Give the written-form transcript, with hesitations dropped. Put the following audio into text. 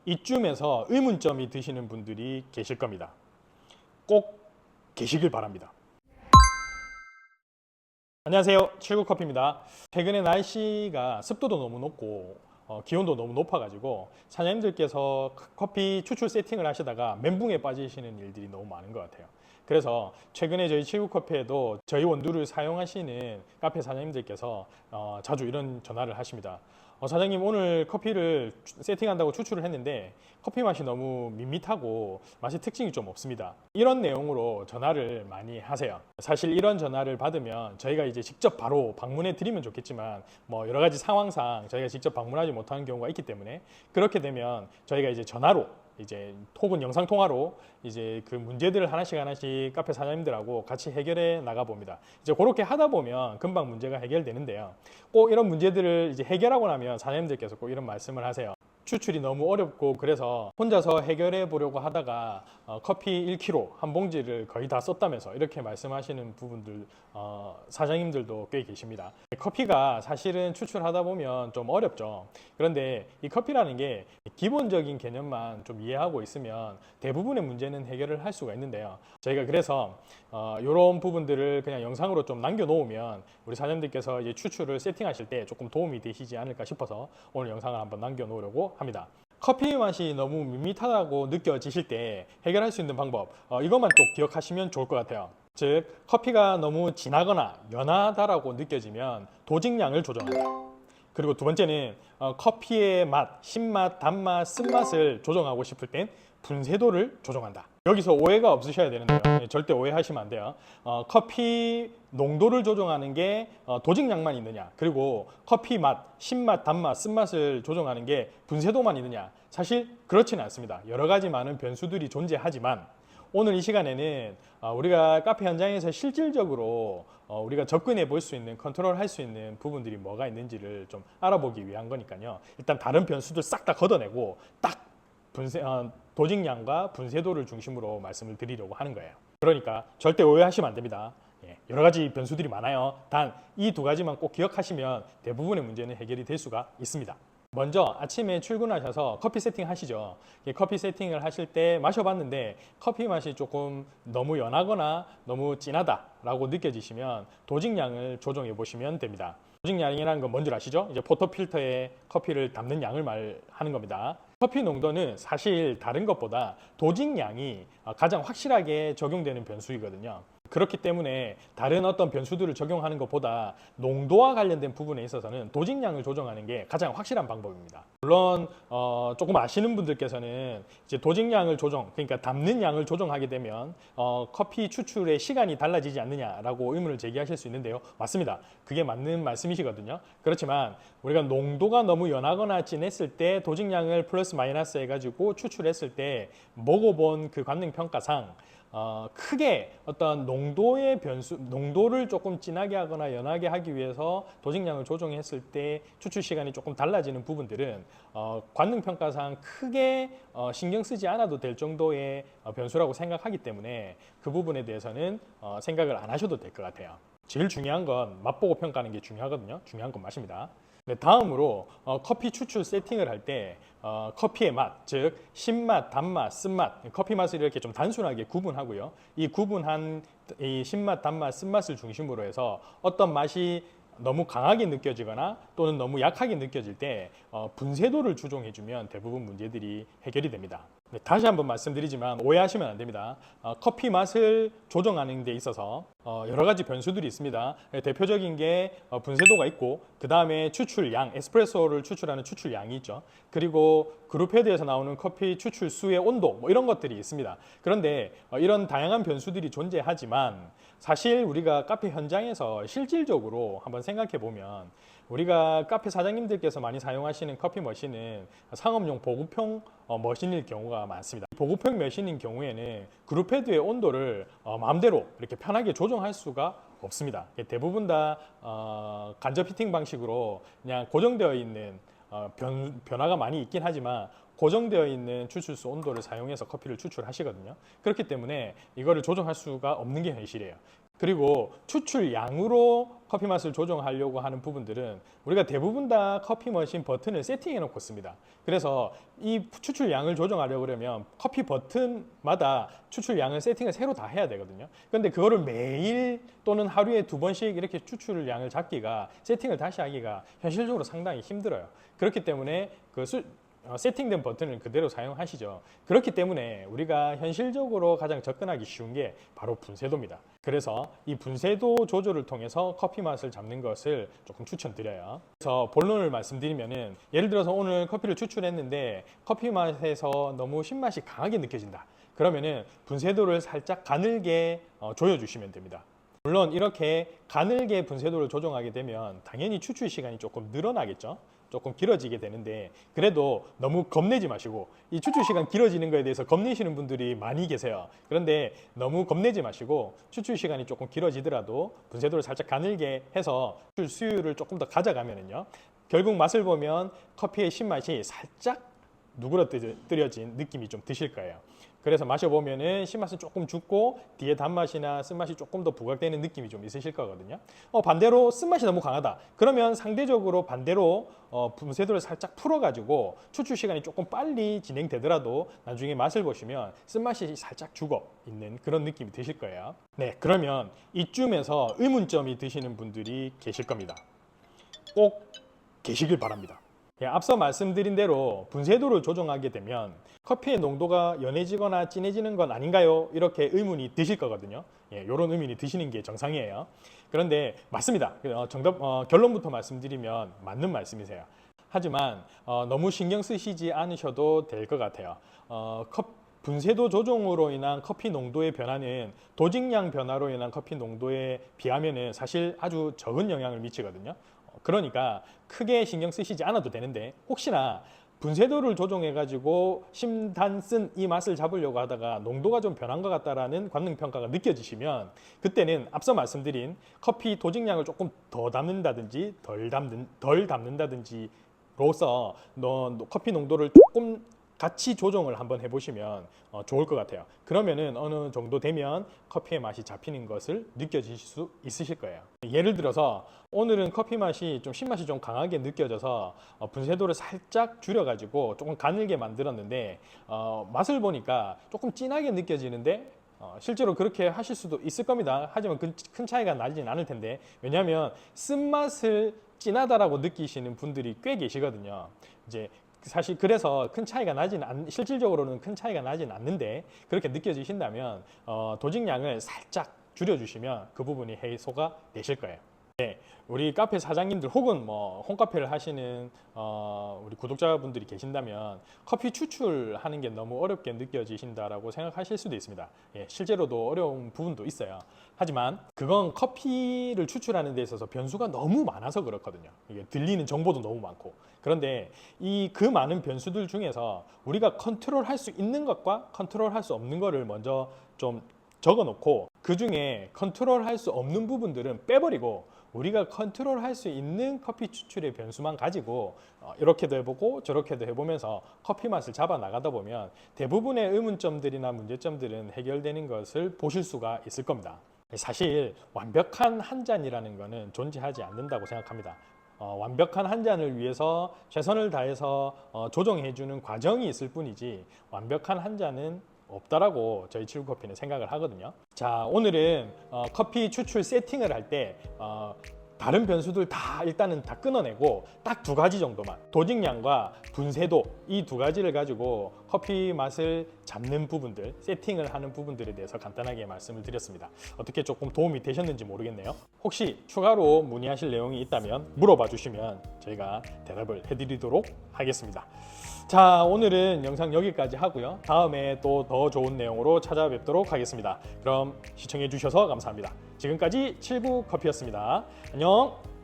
이쯤에서 의문점이 드시는 분들이 계실 겁니다. 꼭 계시길 바랍니다. 안녕하세요, 칠구커피입니다. 최근에 날씨가 습도도 너무 높고 기온도 너무 높아가지고 사장님들께서 커피 추출 세팅을 하시다가 멘붕에 빠지시는 일들이 너무 많은 것 같아요. 그래서 최근에 저희 칠구커피에도 저희 원두를 사용하시는 카페 사장님들께서 자주 이런 전화를 하십니다. 사장님, 오늘 커피를 세팅한다고 추출을 했는데 커피 맛이 너무 밋밋하고 맛의 특징이 좀 없습니다. 이런 내용으로 전화를 많이 하세요. 사실 이런 전화를 받으면 저희가 이제 직접 바로 방문해 드리면 좋겠지만 뭐 여러 가지 상황상 저희가 직접 방문하지 못하는 경우가 있기 때문에 그렇게 되면 저희가 이제 전화로 이제 혹은 영상 통화로 이제 그 문제들을 하나씩 카페 사장님들하고 같이 해결해 나가 봅니다. 이제 그렇게 하다 보면 금방 문제가 해결되는데요. 꼭 이런 문제들을 이제 해결하고 나면 사장님들께서 꼭 이런 말씀을 하세요. 추출이 너무 어렵고 그래서 혼자서 해결해 보려고 하다가 커피 1kg 한 봉지를 거의 다 썼다면서 이렇게 말씀하시는 부분들 사장님들도 꽤 계십니다. 커피가 사실은 추출하다 보면 좀 어렵죠. 그런데 이 커피라는 게 기본적인 개념만 좀 이해하고 있으면 대부분의 문제는 해결을 할 수가 있는데요. 저희가 그래서 이런 부분들을 그냥 영상으로 좀 남겨놓으면 우리 사장님들께서 이제 추출을 세팅하실 때 조금 도움이 되시지 않을까 싶어서 오늘 영상을 한번 남겨놓으려고 합니다. 커피 맛이 너무 밋밋하다고 느껴지실 때 해결할 수 있는 방법, 이것만 꼭 기억하시면 좋을 것 같아요. 즉, 커피가 너무 진하거나 연하다라고 느껴지면 도직량을 조정한다. 그리고 두 번째는 커피의 맛, 신맛, 단맛, 쓴맛을 조정하고 싶을 땐 분쇄도를 조정한다. 여기서 오해가 없으셔야 되는데요. 절대 오해하시면 안 돼요. 커피 농도를 조정하는 게 도직량만 있느냐, 그리고 커피 맛, 신맛, 단맛, 쓴맛을 조정하는 게 분쇄도만 있느냐, 사실 그렇지는 않습니다. 여러 가지 많은 변수들이 존재하지만 오늘 이 시간에는 우리가 카페 현장에서 실질적으로 우리가 접근해 볼 수 있는, 컨트롤 할 수 있는 부분들이 뭐가 있는지를 좀 알아보기 위한 거니까요. 일단 다른 변수들 싹 다 걷어내고 딱 도직량과 분쇄도를 중심으로 말씀을 드리려고 하는 거예요. 그러니까 절대 오해하시면 안 됩니다. 여러 가지 변수들이 많아요. 단 이 두 가지만 꼭 기억하시면 대부분의 문제는 해결이 될 수가 있습니다. 먼저 아침에 출근하셔서 커피 세팅 하시죠. 커피 세팅을 하실 때 마셔봤는데 커피 맛이 조금 너무 연하거나 너무 진하다라고 느껴지시면 도직량을 조정해 보시면 됩니다. 도직량이라는 건 뭔지 아시죠? 이제 포토필터에 커피를 담는 양을 말하는 겁니다. 커피 농도는 사실 다른 것보다 도직량이 가장 확실하게 적용되는 변수이거든요. 그렇기 때문에 다른 어떤 변수들을 적용하는 것보다 농도와 관련된 부분에 있어서는 도직량을 조정하는 게 가장 확실한 방법입니다. 물론 조금 아시는 분들께서는 이제 도직량을 조정, 그러니까 담는 양을 조정하게 되면 커피 추출의 시간이 달라지지 않느냐라고 의문을 제기하실 수 있는데요. 맞습니다. 그게 맞는 말씀이시거든요. 그렇지만 우리가 농도가 너무 연하거나 진했을 때 도직량을 플러스 마이너스 해가지고 추출했을 때 먹어본 그 관능 평가상 크게 어떤 농도의 변수, 농도를 조금 진하게 하거나 연하게 하기 위해서 도직량을 조정했을 때 추출 시간이 조금 달라지는 부분들은 관능 평가상 크게 신경 쓰지 않아도 될 정도의 변수라고 생각하기 때문에 그 부분에 대해서는 생각을 안 하셔도 될 것 같아요. 제일 중요한 건 맛보고 평가하는 게 중요하거든요. 중요한 건 맛입니다. 네, 다음으로 커피 추출 세팅을 할 때 커피의 맛, 즉 신맛, 단맛, 쓴맛, 커피 맛을 이렇게 좀 단순하게 구분하고요. 이 구분한 이 신맛, 단맛, 쓴맛을 중심으로 해서 어떤 맛이 너무 강하게 느껴지거나 또는 너무 약하게 느껴질 때 분쇄도를 조정해주면 대부분 문제들이 해결이 됩니다. 네, 다시 한번 말씀드리지만 오해하시면 안 됩니다. 커피 맛을 조정하는 데 있어서 여러 가지 변수들이 있습니다. 대표적인 게 분쇄도가 있고, 그 다음에 추출량, 에스프레소를 추출하는 추출량이 있죠. 그리고 그룹헤드에서 나오는 커피 추출 수의 온도, 뭐 이런 것들이 있습니다. 그런데 이런 다양한 변수들이 존재하지만 사실 우리가 카페 현장에서 실질적으로 한번 생각해 보면 우리가 카페 사장님들께서 많이 사용하시는 커피 머신은 상업용 보급형 머신일 경우가 많습니다. 보급형 머신인 경우에는 그룹헤드의 온도를 마음대로 이렇게 편하게 조정할 수가 없습니다. 대부분 다 간접 히팅 방식으로 그냥 고정되어 있는 변화가 많이 있긴 하지만 고정되어 있는 추출수 온도를 사용해서 커피를 추출하시거든요. 그렇기 때문에 이거를 조정할 수가 없는 게 현실이에요. 그리고 추출량으로 커피 맛을 조정하려고 하는 부분들은 우리가 대부분 다 커피 머신 버튼을 세팅해 놓고 씁니다. 그래서 이 추출량을 조정하려고 그러면 커피 버튼마다 추출량을 세팅을 새로 다 해야 되거든요. 그런데 그거를 매일 또는 하루에 2번씩 이렇게 추출량을 잡기가, 세팅을 다시 하기가 현실적으로 상당히 힘들어요. 그렇기 때문에 세팅된 버튼을 그대로 사용하시죠. 그렇기 때문에 우리가 현실적으로 가장 접근하기 쉬운 게 바로 분쇄도입니다. 그래서 이 분쇄도 조절을 통해서 커피 맛을 잡는 것을 조금 추천드려요. 그래서 본론을 말씀드리면은, 예를 들어서 오늘 커피를 추출했는데 커피 맛에서 너무 신맛이 강하게 느껴진다. 그러면은 분쇄도를 살짝 가늘게 조여주시면 됩니다. 물론 이렇게 가늘게 분쇄도를 조정하게 되면 당연히 추출 시간이 조금 늘어나겠죠. 조금 길어지게 되는데, 그래도 너무 겁내지 마시고, 이 추출 시간 길어지는 거에 대해서 겁내시는 분들이 많이 계세요. 그런데 너무 겁내지 마시고 추출 시간이 조금 길어지더라도 분쇄도를 살짝 가늘게 해서 추출 수율을 조금 더 가져가면은요, 결국 맛을 보면 커피의 신맛이 살짝 누그러뜨려진 느낌이 좀 드실 거예요. 그래서 마셔보면은 신맛은 조금 죽고 뒤에 단맛이나 쓴맛이 조금 더 부각되는 느낌이 좀 있으실 거거든요. 반대로 쓴맛이 너무 강하다. 그러면 상대적으로 반대로 분쇄도를 살짝 풀어가지고 추출 시간이 조금 빨리 진행되더라도 나중에 맛을 보시면 쓴맛이 살짝 죽어 있는 그런 느낌이 드실 거예요. 네, 그러면 이쯤에서 의문점이 드시는 분들이 계실 겁니다. 꼭 계시길 바랍니다. 앞서 말씀드린 대로 분쇄도를 조정하게 되면 커피의 농도가 연해지거나 진해지는 건 아닌가요? 이렇게 의문이 드실 거거든요. 이런 의문이 드시는 게 정상이에요. 그런데 맞습니다. 결론부터 말씀드리면 맞는 말씀이세요. 하지만 너무 신경 쓰시지 않으셔도 될 것 같아요. 분쇄도 조정으로 인한 커피 농도의 변화는 도직량 변화로 인한 커피 농도에 비하면 사실 아주 적은 영향을 미치거든요. 그러니까 크게 신경 쓰시지 않아도 되는데, 혹시나 분쇄도를 조정해 가지고 심단 쓴 이 맛을 잡으려고 하다가 농도가 좀 변한 것 같다라는 관능평가가 느껴지시면, 그때는 앞서 말씀드린 커피 도직량을 조금 더 담는다든지 덜 담는다든지 로서 커피 농도를 조금 같이 조정을 한번 해보시면 좋을 것 같아요. 그러면은 어느 정도 되면 커피의 맛이 잡히는 것을 느껴지실 수 있으실 거예요. 예를 들어서 오늘은 커피 맛이 좀 신맛이 좀 강하게 느껴져서 분쇄도를 살짝 줄여가지고 조금 가늘게 만들었는데 맛을 보니까 조금 진하게 느껴지는데, 실제로 그렇게 하실 수도 있을 겁니다. 하지만 큰 차이가 나지는 않을 텐데, 왜냐하면 쓴맛을 진하다라고 느끼시는 분들이 꽤 계시거든요. 이제 사실 그래서 실질적으로는 큰 차이가 나진 않는데, 그렇게 느껴지신다면 도직량을 살짝 줄여주시면 그 부분이 해소가 되실 거예요. 네, 우리 카페 사장님들 혹은 홈카페를 하시는 우리 구독자분들이 계신다면 커피 추출하는 게 너무 어렵게 느껴지신다라고 생각하실 수도 있습니다. 실제로도 어려운 부분도 있어요. 하지만 그건 커피를 추출하는 데 있어서 변수가 너무 많아서 그렇거든요. 이게 들리는 정보도 너무 많고. 그런데 그 많은 변수들 중에서 우리가 컨트롤할 수 있는 것과 컨트롤할 수 없는 것을 먼저 좀 적어놓고, 그 중에 컨트롤할 수 없는 부분들은 빼버리고 우리가 컨트롤할 수 있는 커피 추출의 변수만 가지고 이렇게도 해보고 저렇게도 해보면서 커피 맛을 잡아 나가다 보면 대부분의 의문점들이나 문제점들은 해결되는 것을 보실 수가 있을 겁니다. 사실 완벽한 한 잔이라는 것은 존재하지 않는다고 생각합니다. 완벽한 한 잔을 위해서 최선을 다해서 조정해주는 과정이 있을 뿐이지, 완벽한 한 잔은 없다라고 저희 칠구커피는 생각을 하거든요. 자, 오늘은 커피 추출 세팅을 할 때 다른 변수들 일단은 다 끊어내고 딱 2가지 정도만, 도직량과 분쇄도, 이 2가지를 가지고 커피 맛을 잡는 부분들, 세팅을 하는 부분들에 대해서 간단하게 말씀을 드렸습니다. 어떻게 조금 도움이 되셨는지 모르겠네요. 혹시 추가로 문의하실 내용이 있다면 물어봐 주시면 저희가 대답을 해드리도록 하겠습니다. 자, 오늘은 영상 여기까지 하고요. 다음에 또 더 좋은 내용으로 찾아뵙도록 하겠습니다. 그럼 시청해 주셔서 감사합니다. 지금까지 칠구커피였습니다. 안녕.